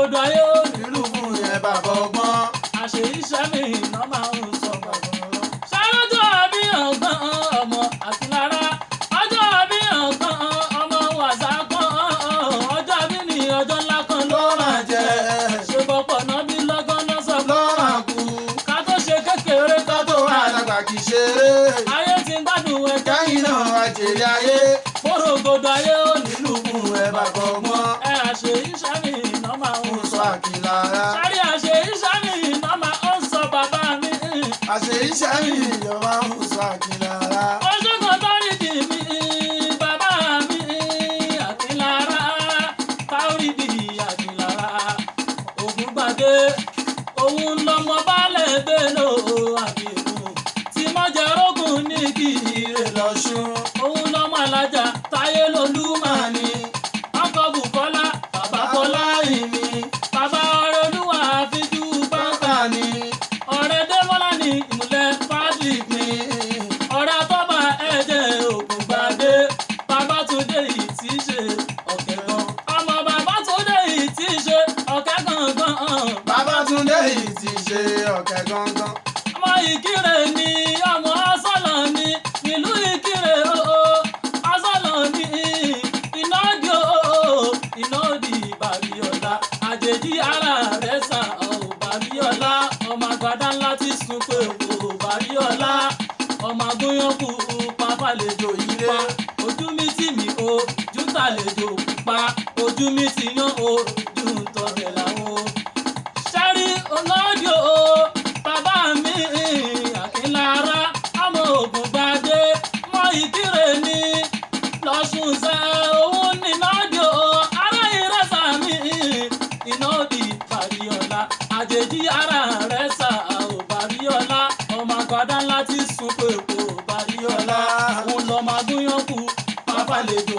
forogodo ayé ó nílùú fún yẹn bàbá ọgbọ́n. àṣẹ iṣẹ́ mi iná máa ń sọ bàbá ọlọ́. ṣàlọ́jọ́ àbí ọ̀gbọ́n ọmọ àtìlára ọjọ́ àbí ọ̀gbọ́n ọmọ wàsá kan ọjọ́ àbí ni ọjọ́ ńlá kan ló máa jẹ́. ṣe bọ́pọ̀ náà bí lọ́gán náà sọ ló máa kú. ká tó ṣe kékeré ká tó wà lágbà kì í ṣeré. ayé ti ń gbádùn ẹ kẹ́yìn náà àjèrè ayé. forogodo ayé ó nílùú fún ẹ bàbá ọgbọ́n. ẹ àṣẹ iṣẹ́ mi iná máa ń sọ sọ. àkìlára. sáré àṣẹ iṣẹ́ mi iná máa ń sọ bàbá mi. àṣẹ iṣẹ́ mi ìjọba ń sọ àkìlára. ojú kan tó rí di mi bàbá mi àkìlára táórí di àkìlára Ògúngbadé òun lọmọ balẹ̀ gbélo àbíkú tí mọ́jẹ́rógùn ní kìrè lọ́ṣun. òun lọmọ alájà táyé lolúmọ̀ọ́ni ọkọ̀ Bùkọ́lá bàbá Bọ́lá ìmí bàbá ọ̀rẹ́ olúwa àfijú bàbá ni ọ̀rẹ́ Démọ́lá ní ìmùlẹ̀ Patrick ni ọ̀rẹ́ àtọ́bà ẹ̀jẹ̀ Ògúngbadé Babátúndé yìí tí í ṣe ọ̀kẹ́ gan ọmọ Babátúndé yìí tí í ṣe ọ̀kẹ́ gangan Babátúndé yìí ti ṣe ọ̀kẹ́ gangan. ọmọ Ìkirè ni ọmọ Asọ́lọ̀ ni nílùú Ìkirè Asọ́lọ̀ ni Ìnàdí Ìnàdí Bàríọ̀lá àjèjì ara rẹ̀ sà Bàríọ̀lá ọmọ àgbàdá ńlá ti sùn pé kò Bàríọ̀lá ọmọ agúnyànkù pápálejò yìí pa ojú mi tì mí ojú tàlejò pa ojú mi ti yan ojú ń tọrẹ làwọn ṣẹ́rí ọlọ́dí bàbá mi àkínlára ọmọ Ògúngbadé mọ Ìkirè ní lọ́sùn ṣe òun ní nọ́dí ará ìrẹsà mi Ìnàdí Bàríọ̀lá àjèjì ara rẹ̀ sà Bàríọ̀lá ọmọ àgbàdá ńlá ti sùn pé kò Bàríọ̀lá òun lọ́ọ́ máa gúnyànkù pápálejò.